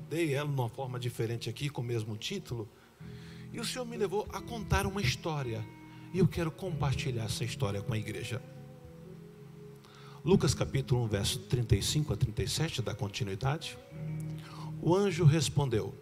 dei ela de uma forma diferente aqui, com o mesmo título. E o Senhor me levou a contar uma história. E eu quero compartilhar essa história com a igreja. Lucas capítulo 1, verso 35 a 37, dá continuidade. O anjo respondeu: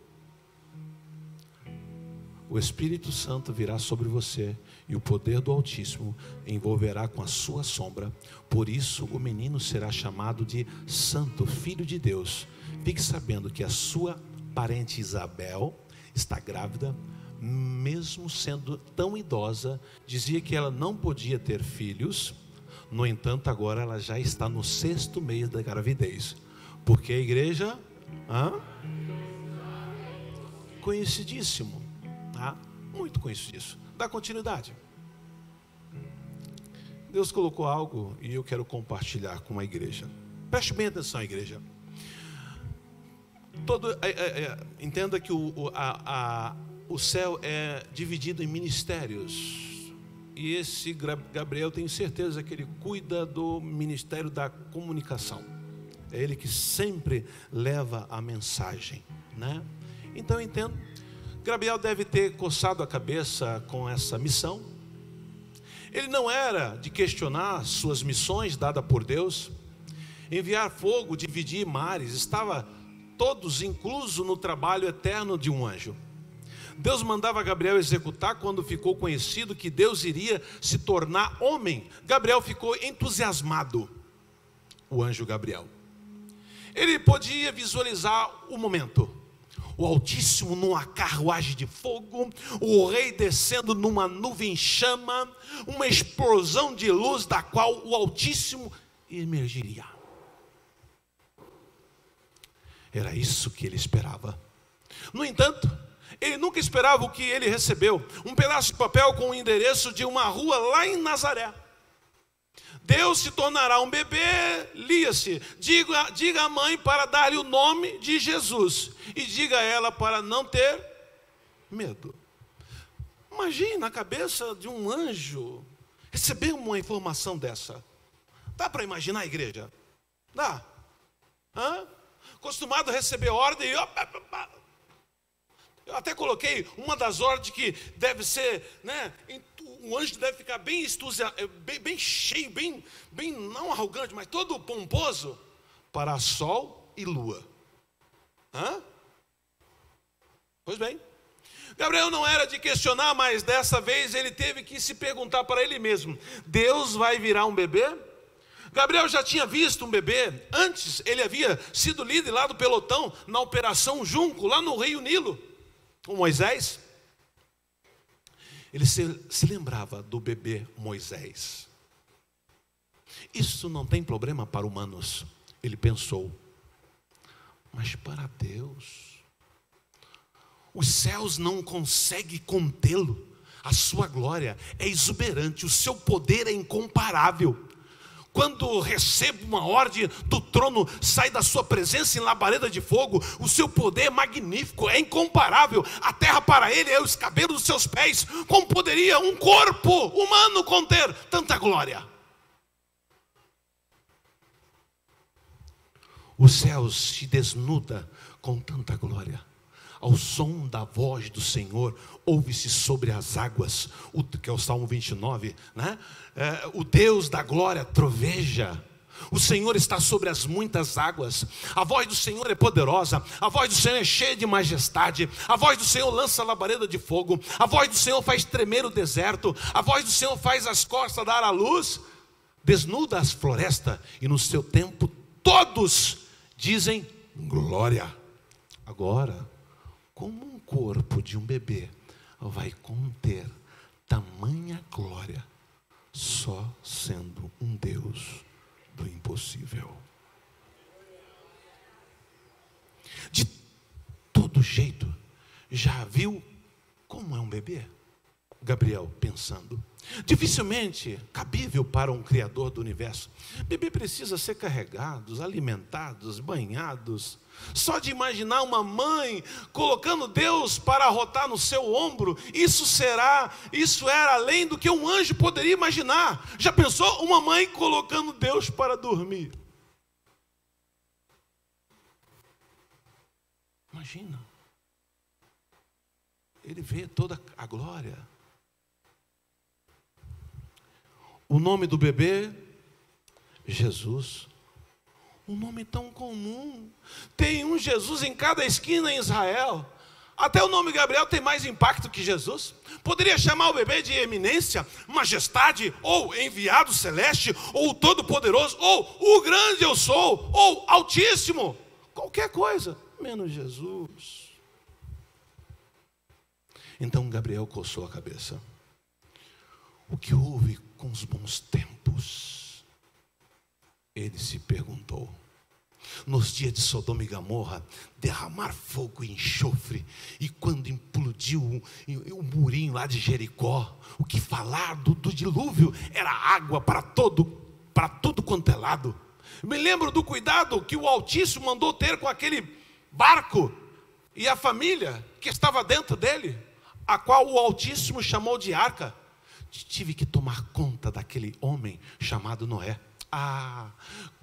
o Espírito Santo virá sobre você, e o poder do Altíssimo envolverá com a sua sombra. Por isso o menino será chamado de Santo, Filho de Deus. Fique sabendo que a sua parente Isabel está grávida, mesmo sendo tão idosa. Dizia que ela não podia ter filhos. No entanto, agora ela já está no 6º mês da gravidez. Porque a igreja, conhecidíssimo, muito conhecidíssimo. Dá continuidade. Deus colocou algo e eu quero compartilhar com a igreja. Preste bem atenção, igreja. Entenda que o céu é dividido em ministérios. E esse Gabriel, tenho certeza que ele cuida do ministério da comunicação. É ele que sempre leva a mensagem, né? Então eu entendo. Gabriel deve ter coçado a cabeça com essa missão. Ele não era de questionar suas missões dadas por Deus. Enviar fogo, dividir mares, estava todos incluso no trabalho eterno de um anjo. Deus mandava Gabriel executar quando ficou conhecido que Deus iria se tornar homem. Gabriel ficou entusiasmado, o anjo Gabriel. Ele podia visualizar o momento. O Altíssimo numa carruagem de fogo, o rei descendo numa nuvem chama, uma explosão de luz da qual o Altíssimo emergiria. Era isso que ele esperava. No entanto, ele nunca esperava o que ele recebeu: um pedaço de papel com o endereço de uma rua lá em Nazaré. Deus se tornará um bebê, lia-se, diga à mãe para dar-lhe o nome de Jesus, e diga a ela para não ter medo. Imagine na cabeça de um anjo receber uma informação dessa. Dá para imaginar, igreja? Dá? Acostumado a receber ordem, eu até coloquei uma das ordens que deve ser, né? O anjo deve ficar bem bem cheio, bem não arrogante, mas todo pomposo, para sol e lua. Pois bem, Gabriel não era de questionar, mas dessa vez ele teve que se perguntar para ele mesmo: Deus vai virar um bebê? Gabriel já tinha visto um bebê. Antes ele havia sido líder lá do pelotão na Operação Junco, lá no Rio Nilo, com Moisés. Ele se lembrava do bebê Moisés. Isso não tem problema para humanos, ele pensou. Mas para Deus, os céus não conseguem contê-lo. A sua glória é exuberante, o seu poder é incomparável. Quando recebe uma ordem do trono, sai da sua presença em labareda de fogo. O seu poder é magnífico, é incomparável. A terra para ele é os cabelos dos seus pés. Como poderia um corpo humano conter tanta glória? O céu se desnuda com tanta glória. Ao som da voz do Senhor, ouve-se sobre as águas, que é o Salmo 29, né? O Deus da glória troveja. O Senhor está sobre as muitas águas. A voz do Senhor é poderosa. A voz do Senhor é cheia de majestade. A voz do Senhor lança labareda de fogo. A voz do Senhor faz tremer o deserto. A voz do Senhor faz as costas dar à luz. Desnuda as florestas. E no seu tempo todos dizem glória. Agora, como um corpo de um bebê vai conter tamanha glória, só sendo um Deus do impossível? De todo jeito, já viu como é um bebê? Gabriel pensando. Dificilmente cabível para um criador do universo. Bebê precisa ser carregados, alimentados, banhados. Só de imaginar uma mãe colocando Deus para arrotar no seu ombro, isso era além do que um anjo poderia imaginar. Já pensou uma mãe colocando Deus para dormir? imagina. Ele vê toda a glória. O nome do bebê, Jesus. Um nome tão comum. Tem um Jesus em cada esquina em Israel. Até o nome Gabriel tem mais impacto que Jesus. Poderia chamar o bebê de eminência, majestade, ou enviado celeste, ou todo-poderoso, ou o grande eu sou, ou altíssimo. Qualquer coisa, menos Jesus. Então Gabriel coçou a cabeça. O que houve com os bons tempos? Ele se perguntou. Nos dias de Sodoma e Gomorra, derramar fogo e enxofre, e quando implodiu o murinho lá de Jericó, o que falar do dilúvio? Era água para tudo quanto é lado. Me lembro do cuidado que o Altíssimo mandou ter com aquele barco e a família que estava dentro dele, a qual o Altíssimo chamou de arca. Tive que tomar conta daquele homem chamado Noé.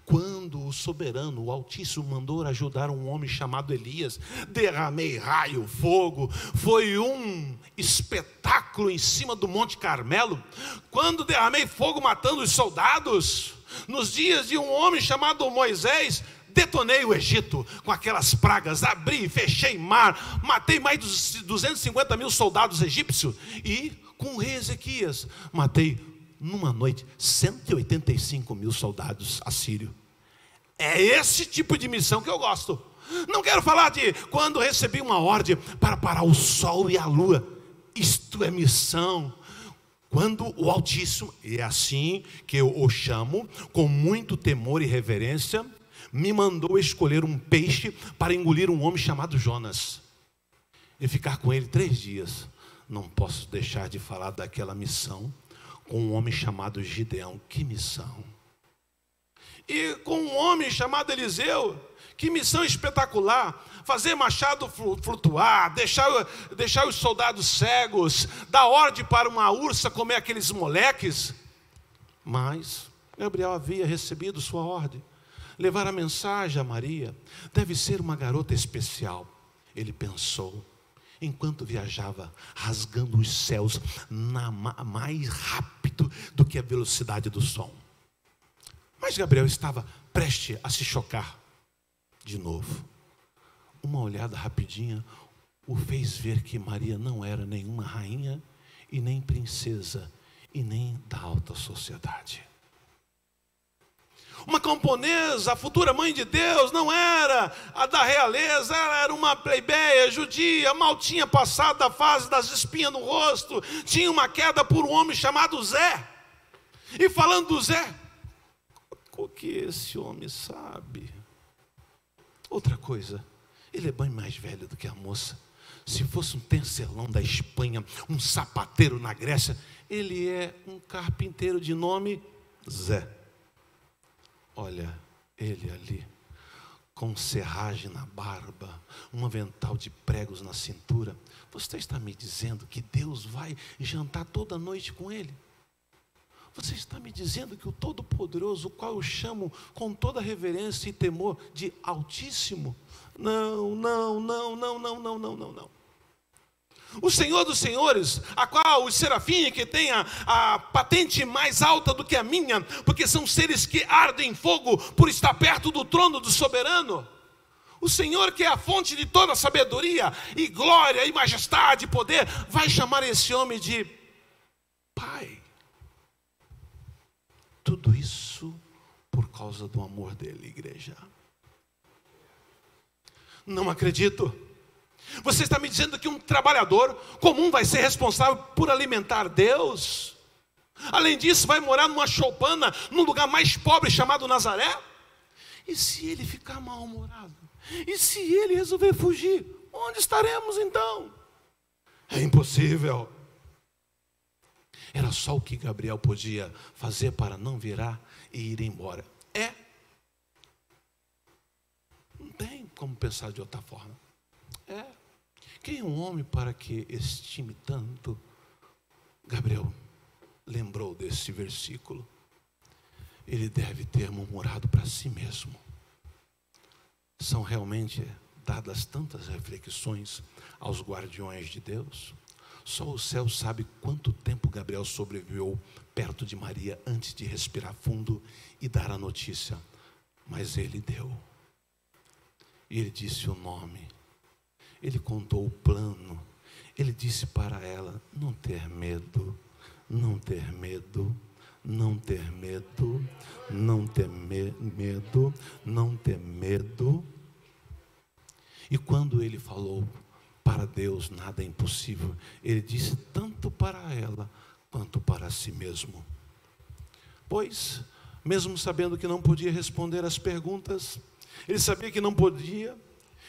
Quando o soberano, o Altíssimo, mandou ajudar um homem chamado Elias, derramei raio, fogo, foi um espetáculo em cima do Monte Carmelo. Quando derramei fogo matando os soldados, nos dias de um homem chamado Moisés, detonei o Egito com aquelas pragas, abri, fechei mar, matei mais de 250 mil soldados egípcios, e com o rei Ezequias, matei numa noite 185 mil soldados assírios. É esse tipo de missão que eu gosto. Não quero falar de quando recebi uma ordem para parar o sol e a lua. Isto é missão. Quando o Altíssimo, e é assim que eu o chamo, com muito temor e reverência, me mandou escolher um peixe para engolir um homem chamado Jonas e ficar com ele 3 dias. Não posso deixar de falar daquela missão com um homem chamado Gideão. Que missão! E com um homem chamado Eliseu. Que missão espetacular! Fazer machado flutuar, deixar os soldados cegos, dar ordem para uma ursa comer aqueles moleques. Mas Gabriel havia recebido sua ordem, levar a mensagem a Maria. Deve ser uma garota especial. Ele pensou, enquanto viajava, rasgando os céus mais rápido do que a velocidade do som. Mas Gabriel estava prestes a se chocar de novo. Uma olhada rapidinha o fez ver que Maria não era nenhuma rainha e nem princesa e nem da alta sociedade. Uma camponesa, a futura mãe de Deus, não era a da realeza, ela era uma plebeia judia, mal tinha passado da fase das espinhas no rosto, tinha uma queda por um homem chamado Zé. E falando do Zé, o que esse homem sabe? Outra coisa, ele é bem mais velho do que a moça. Se fosse um tecelão da Espanha, um sapateiro na Grécia, ele é um carpinteiro de nome Zé. Olha, ele ali, com serragem na barba, um avental de pregos na cintura. Você está me dizendo que Deus vai jantar toda noite com ele? Você está me dizendo que o Todo-Poderoso, o qual eu chamo com toda reverência e temor de Altíssimo? Não. O Senhor dos Senhores, a qual os serafins que têm a patente mais alta do que a minha, porque são seres que ardem em fogo por estar perto do trono do soberano. O Senhor, que é a fonte de toda sabedoria e glória e majestade e poder, vai chamar esse homem de Pai. Tudo isso por causa do amor dele, igreja. Não acredito. Você está me dizendo que um trabalhador comum vai ser responsável por alimentar Deus? Além disso, vai morar numa choupana, num lugar mais pobre chamado Nazaré? E se ele ficar mal-humorado? E se ele resolver fugir? Onde estaremos então? É impossível. Era só o que Gabriel podia fazer para não virar e ir embora. Não tem como pensar de outra forma. Quem é um homem para que estime tanto? Gabriel lembrou desse versículo. Ele deve ter murmurado para si mesmo: são realmente dadas tantas reflexões aos guardiões de Deus. Só o céu sabe quanto tempo Gabriel sobreviveu perto de Maria antes de respirar fundo e dar a notícia. Mas ele deu. E ele disse o nome. Ele contou o plano. Ele disse para ela: não ter medo, não ter medo, não ter medo, não ter medo, não ter medo. E quando ele falou, para Deus nada é impossível, ele disse tanto para ela quanto para si mesmo. Pois, mesmo sabendo que não podia responder às perguntas, ele sabia que não podia,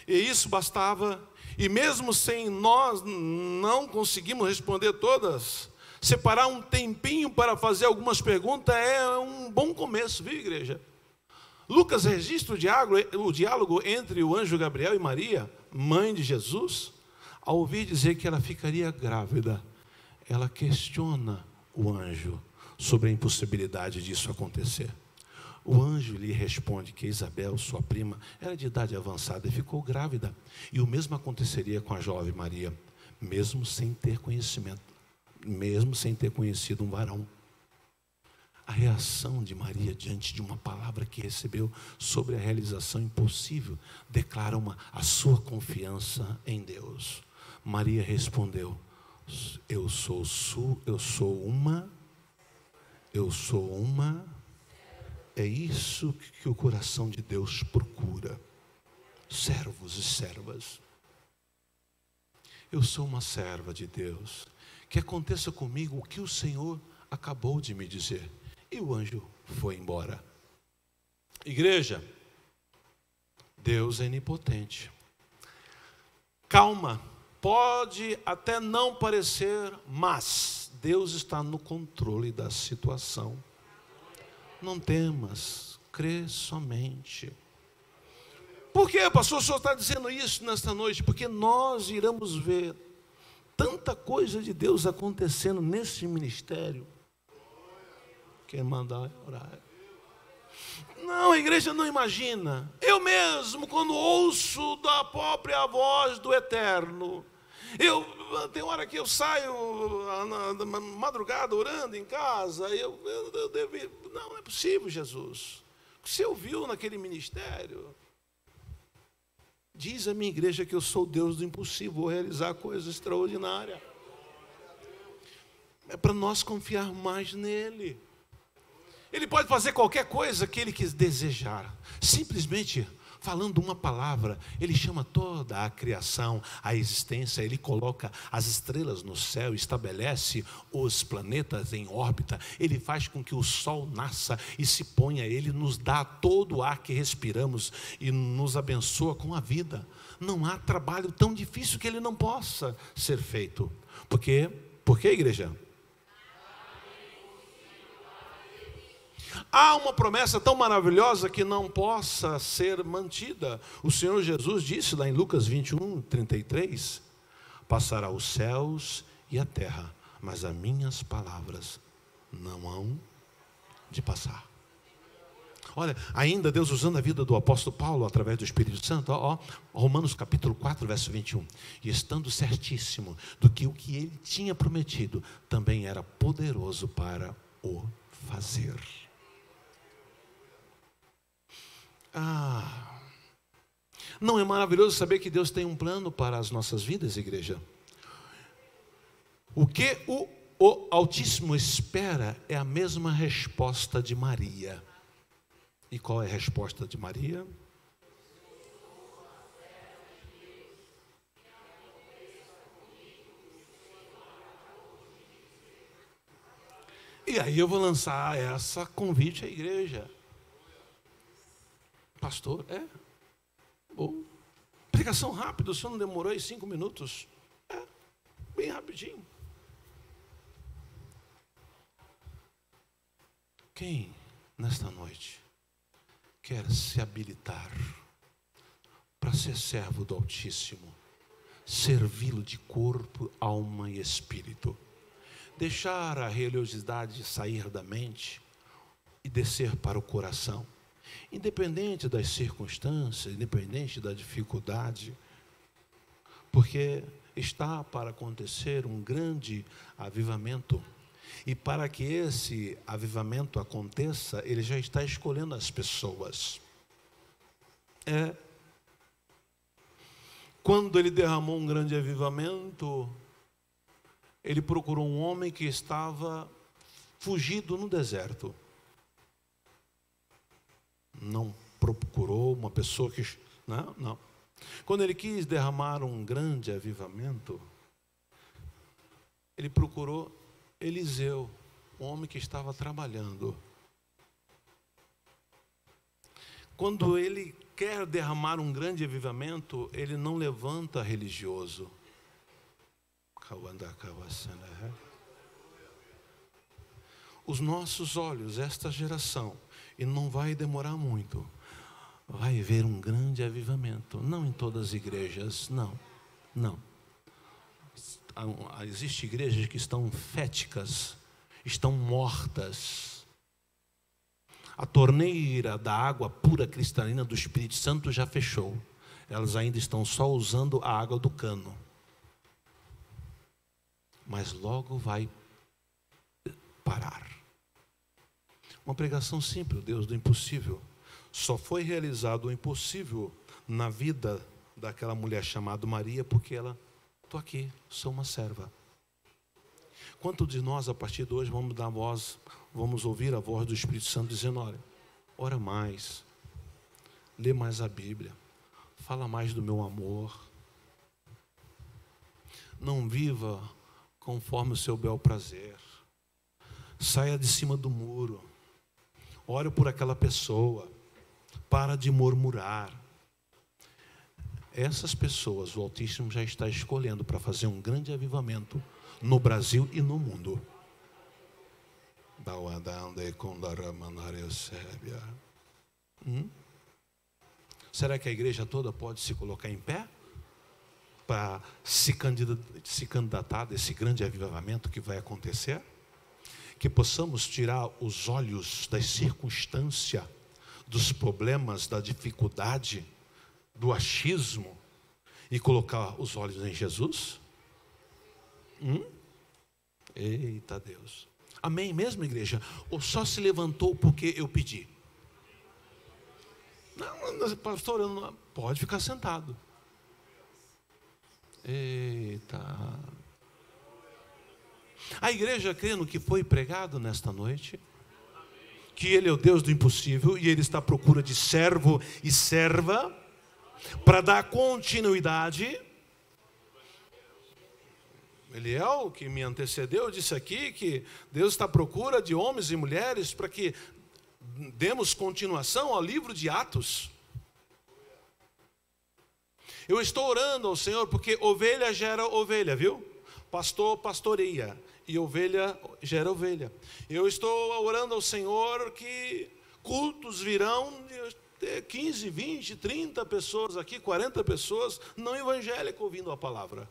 e isso bastava. E mesmo sem nós não conseguimos responder todas, separar um tempinho para fazer algumas perguntas é um bom começo, viu, igreja? Lucas registra o diálogo entre o anjo Gabriel e Maria, mãe de Jesus. Ao ouvir dizer que ela ficaria grávida, ela questiona o anjo sobre a impossibilidade disso acontecer. O anjo lhe responde que Isabel, sua prima, era de idade avançada e ficou grávida. E o mesmo aconteceria com a jovem Maria, mesmo sem ter conhecimento, mesmo sem ter conhecido um varão. A reação de Maria diante de uma palavra que recebeu sobre a realização impossível declara a sua confiança em Deus. Maria respondeu: eu sou uma. É isso que o coração de Deus procura. Servos e servas. Eu sou uma serva de Deus. Que aconteça comigo o que o Senhor acabou de me dizer. E o anjo foi embora. Igreja, Deus é onipotente. Calma, pode até não parecer, mas Deus está no controle da situação. Não temas, crê somente. Por que, pastor, o senhor está dizendo isso nesta noite? Porque nós iremos ver tanta coisa de Deus acontecendo nesse ministério. Quem mandar orar. Não, a igreja não imagina. Eu mesmo, quando ouço da própria voz do Eterno, tem hora que eu saio na madrugada orando em casa, eu devo ir. Não é possível, Jesus. O que você ouviu naquele ministério? Diz a minha igreja que eu sou o Deus do impossível, vou realizar coisas extraordinárias. É para nós confiar mais nele. Ele pode fazer qualquer coisa que ele quis desejar. Simplesmente falando uma palavra, ele chama toda a criação, a existência, ele coloca as estrelas no céu, estabelece os planetas em órbita, ele faz com que o sol nasça e se ponha, ele nos dá todo o ar que respiramos e nos abençoa com a vida. Não há trabalho tão difícil que ele não possa ser feito. Por quê, igreja? Há uma promessa tão maravilhosa que não possa ser mantida. O Senhor Jesus disse lá em Lucas 21, 33, passará os céus e a terra, mas as minhas palavras não hão de passar. Olha, ainda Deus usando a vida do apóstolo Paulo através do Espírito Santo, Romanos capítulo 4, verso 21. E estando certíssimo do que o que ele tinha prometido também era poderoso para o fazer. Não é maravilhoso saber que Deus tem um plano para as nossas vidas, igreja? O que o Altíssimo espera é a mesma resposta de Maria. E qual é a resposta de Maria? E aí eu vou lançar essa convite à igreja. Pastor, bom. Pregação rápida, o senhor não demorou aí 5 minutos? Bem rapidinho. Quem, nesta noite, quer se habilitar para ser servo do Altíssimo, servi-lo de corpo, alma e espírito, deixar a religiosidade sair da mente e descer para o coração, independente das circunstâncias, independente da dificuldade, porque está para acontecer um grande avivamento. E para que esse avivamento aconteça, ele já está escolhendo as pessoas. Quando ele derramou um grande avivamento, ele procurou um homem que estava fugido no deserto. Não procurou uma pessoa que... Não. Quando ele quis derramar um grande avivamento, ele procurou Eliseu, um homem que estava trabalhando. Quando ele quer derramar um grande avivamento, ele não levanta religioso. Os nossos olhos, esta geração, e não vai demorar muito, vai ver um grande avivamento. Não em todas as igrejas, não. Existem igrejas que estão féticas, estão mortas. A torneira da água pura cristalina do Espírito Santo já fechou. Elas ainda estão só usando a água do cano. Mas logo vai parar. Uma pregação simples, o Deus do impossível. Só foi realizado o impossível na vida daquela mulher chamada Maria, porque ela, estou aqui, sou uma serva. Quantos de nós, a partir de hoje, vamos dar voz, vamos ouvir a voz do Espírito Santo dizendo, olha, ora mais, lê mais a Bíblia, fala mais do meu amor, não viva conforme o seu bel prazer, saia de cima do muro, ore por aquela pessoa, para de murmurar. Essas pessoas o Altíssimo já está escolhendo para fazer um grande avivamento no Brasil e no mundo. Será que a igreja toda pode se colocar em pé para se candidatar desse grande avivamento que vai acontecer? Que possamos tirar os olhos das circunstâncias, dos problemas, da dificuldade, do achismo e colocar os olhos em Jesus? Eita Deus. Amém mesmo, igreja? Ou só se levantou porque eu pedi? Não, pastor, eu não... Pode ficar sentado. Eita. A igreja crê no que foi pregado nesta noite, que Ele é o Deus do impossível e Ele está à procura de servo e serva para dar continuidade. Eliel, que me antecedeu, disse aqui que Deus está à procura de homens e mulheres para que demos continuação ao livro de Atos. Eu estou orando ao Senhor porque ovelha gera ovelha, viu? Pastor pastoreia e ovelha gera ovelha. Eu estou orando ao Senhor que cultos virão de 15, 20, 30 pessoas aqui, 40 pessoas não evangélicas ouvindo a palavra.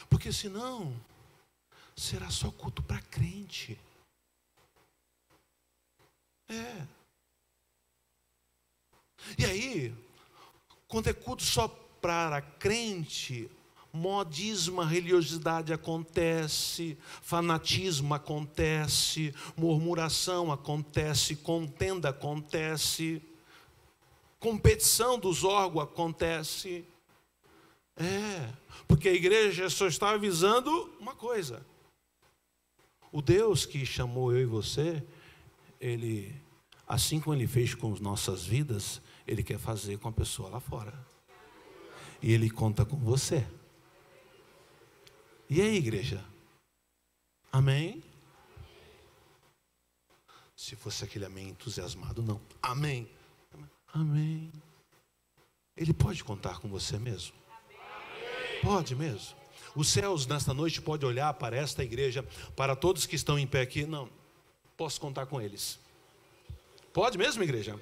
Porque senão será só culto para crente. E aí, quando é culto só para crente, modismo, religiosidade acontece, fanatismo acontece, murmuração acontece, contenda acontece, competição dos órgãos acontece. Porque a igreja só está avisando uma coisa. O Deus que chamou eu e você, Ele, assim como Ele fez com as nossas vidas, Ele quer fazer com a pessoa lá fora. E Ele conta com você. E aí, igreja? Amém? Se fosse aquele amém entusiasmado, não. Amém. Amém. Ele pode contar com você mesmo? Pode mesmo. Os céus nesta noite podem olhar para esta igreja, para todos que estão em pé aqui. Não, posso contar com eles. Pode mesmo, igreja?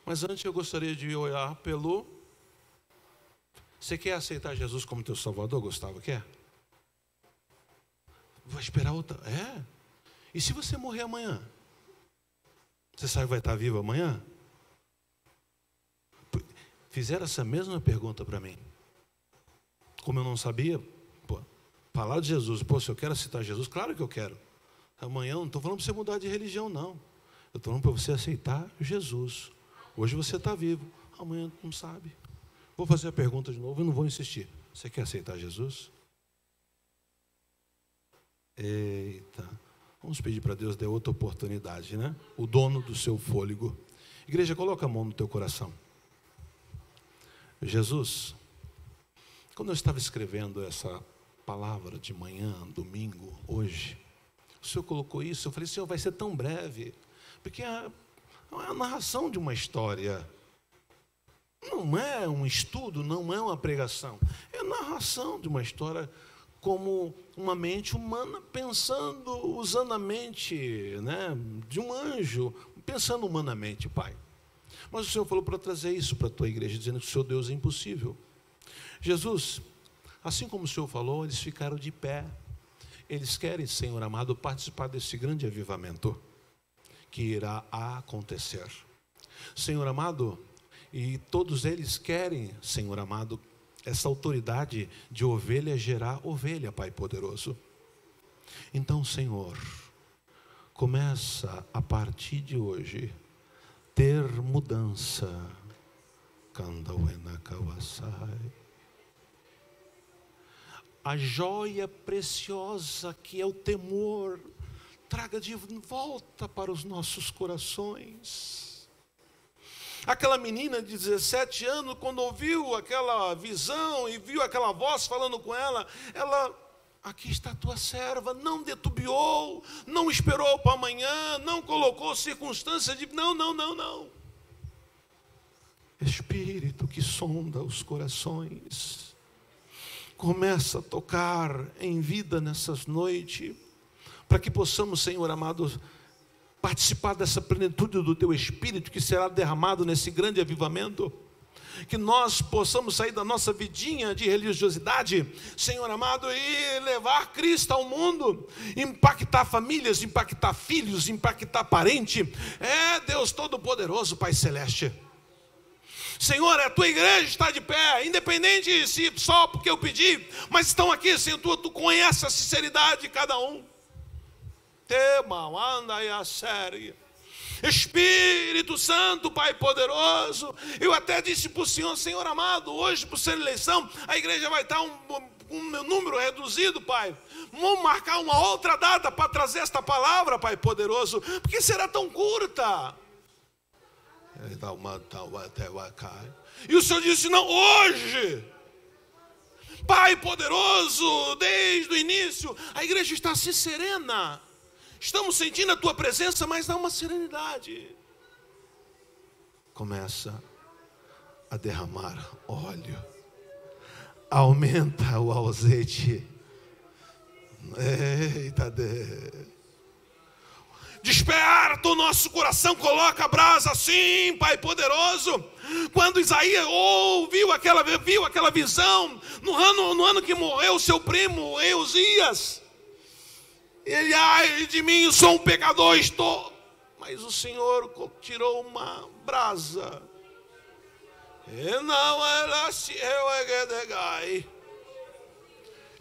Mas antes eu gostaria de olhar pelo... Você quer aceitar Jesus como teu Salvador, Gustavo? Quer? Vou esperar outra. E se você morrer amanhã? Você sabe que vai estar vivo amanhã? Fizeram essa mesma pergunta para mim. Como eu não sabia, falar de Jesus. Se eu quero citar Jesus, claro que eu quero. Amanhã eu não estou falando para você mudar de religião, não. Eu estou falando para você aceitar Jesus. Hoje você está vivo, amanhã não sabe. Vou fazer a pergunta de novo e não vou insistir. Você quer aceitar Jesus? Eita. Vamos pedir para Deus dê outra oportunidade, né? O dono do seu fôlego. Igreja, coloca a mão no teu coração. Jesus, quando eu estava escrevendo essa palavra de manhã, domingo, hoje, o Senhor colocou isso, eu falei, Senhor, vai ser tão breve, porque não é a narração de uma história, não é um estudo, não é uma pregação, é a narração de uma história como uma mente humana pensando, usando a mente, né, de um anjo, pensando humanamente, Pai. Mas o Senhor falou para trazer isso para a tua igreja, dizendo que o seu Deus é impossível. Jesus, assim como o Senhor falou, eles ficaram de pé. Eles querem, Senhor amado, participar desse grande avivamento que irá acontecer. Senhor amado, e todos eles querem, Senhor amado, essa autoridade de ovelha gerar ovelha, Pai poderoso. Então, Senhor, começa a partir de hoje ter mudança. A joia preciosa que é o temor, traga de volta para os nossos corações. Aquela menina de 17 anos, quando ouviu aquela visão e viu aquela voz falando com ela, aqui está a tua serva, não detubiou, não esperou para amanhã, não colocou circunstância de não. Espírito que sonda os corações, começa a tocar em vida nessas noites, para que possamos, Senhor amado, participar dessa plenitude do Teu Espírito que será derramado nesse grande avivamento. Que nós possamos sair da nossa vidinha de religiosidade, Senhor amado, e levar Cristo ao mundo, impactar famílias, impactar filhos, impactar parente. Deus Todo-Poderoso, Pai Celeste. Senhor, a tua igreja está de pé, independente se só porque eu pedi, mas estão aqui, Senhor, tu conhece a sinceridade de cada um. Espírito Santo, Pai poderoso, eu até disse para o Senhor, Senhor amado, hoje por ser eleição, a igreja vai estar um número reduzido, Pai. Vamos marcar uma outra data para trazer esta palavra, Pai poderoso, porque será tão curta. E o Senhor disse, não, hoje, Pai poderoso, desde o início, a igreja está assim serena. Estamos sentindo a tua presença, mas dá uma serenidade. Começa a derramar óleo. Aumenta o azeite. Eita Deus. Desperta o nosso coração, coloca a brasa assim, Pai poderoso. Quando Isaías viu aquela visão, no ano que morreu o seu primo Eusías, ele, ai de mim, sou um pecador, estou. Mas o Senhor tirou uma brasa.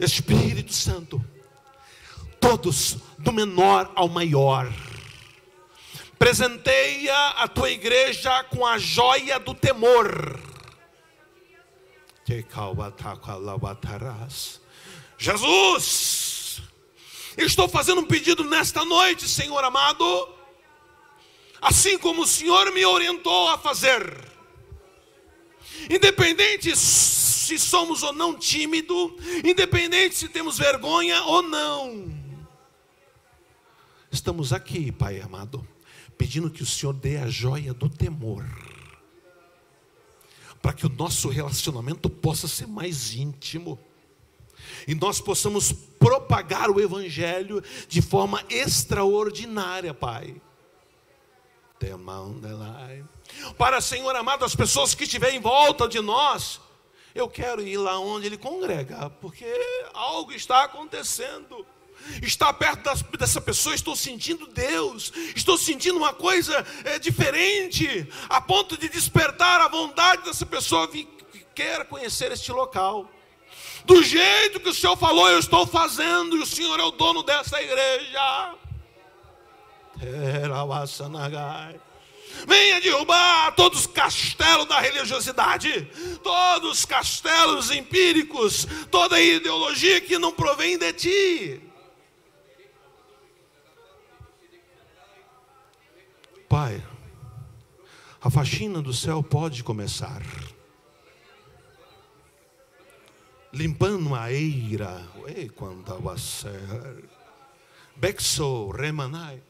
Espírito Santo, todos do menor ao maior, presenteia a tua igreja com a joia do temor. Jesus, estou fazendo um pedido nesta noite, Senhor amado, assim como o Senhor me orientou a fazer. Independente se somos ou não tímidos, independente se temos vergonha ou não, estamos aqui, Pai amado, pedindo que o Senhor dê a joia do temor, para que o nosso relacionamento possa ser mais íntimo, e nós possamos propagar o Evangelho de forma extraordinária, Pai. Para, Senhor amado, as pessoas que estiverem em volta de nós, eu quero ir lá onde Ele congrega, porque algo está acontecendo. Estar perto dessa pessoa, estou sentindo Deus, estou sentindo uma coisa diferente, a ponto de despertar a vontade dessa pessoa que quer conhecer este local. Do jeito que o Senhor falou, eu estou fazendo, e o Senhor é o dono dessa igreja. Venha derrubar todos os castelos da religiosidade, todos os castelos empíricos, toda a ideologia que não provém de ti. Pai, a faxina do céu pode começar, limpando a eira, Bexo, Remanai.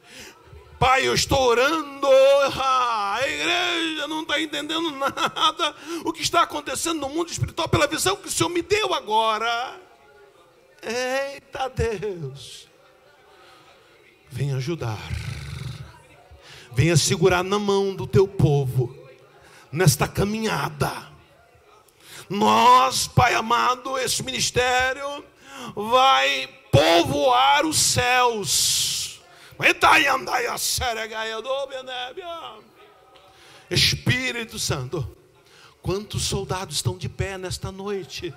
Pai, eu estou orando, a igreja não está entendendo nada, o que está acontecendo no mundo espiritual, pela visão que o Senhor me deu agora. Eita Deus, venha ajudar, venha segurar na mão do teu povo, nesta caminhada. Nós, Pai amado, esse ministério vai povoar os céus. Espírito Santo, quantos soldados estão de pé nesta noite?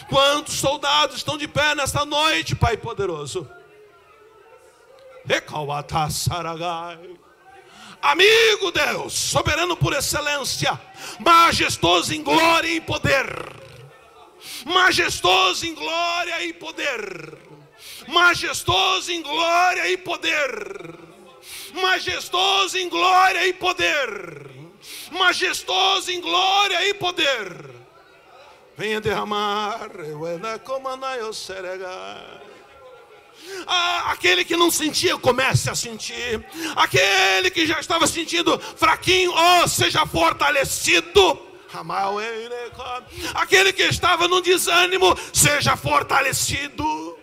Quantos soldados estão de pé nesta noite, Pai poderoso? Amigo Deus, soberano por excelência, majestoso em glória e em poder, majestoso em glória e poder, majestoso em glória e poder, majestoso em glória e poder, majestoso em glória e poder. Venha derramar. Aquele que não sentia, comece a sentir. Aquele que já estava sentindo fraquinho, seja fortalecido. Aquele que estava no desânimo, seja fortalecido.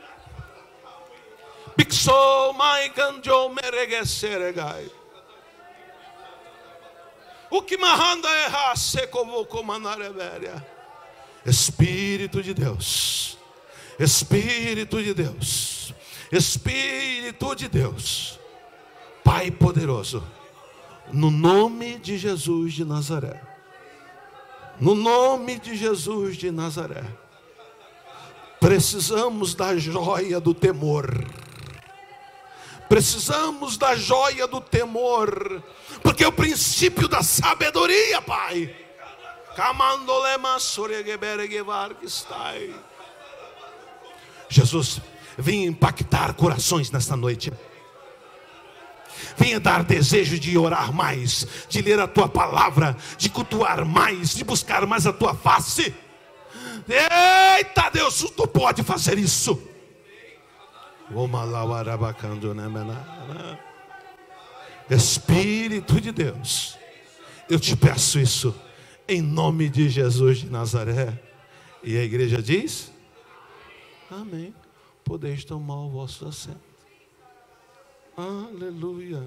Espírito de Deus, Espírito de Deus, Espírito de Deus, Pai poderoso, no nome de Jesus de Nazaré, no nome de Jesus de Nazaré, precisamos da joia do temor, precisamos da joia do temor, porque é o princípio da sabedoria, Pai. Jesus, venha impactar corações nesta noite. Venha dar desejo de orar mais, de ler a tua palavra, de cultuar mais, de buscar mais a tua face. Eita Deus, tu pode fazer isso. Espírito de Deus, eu te peço isso, em nome de Jesus de Nazaré. E a igreja diz: amém. Podeis tomar o vosso assento. Aleluia.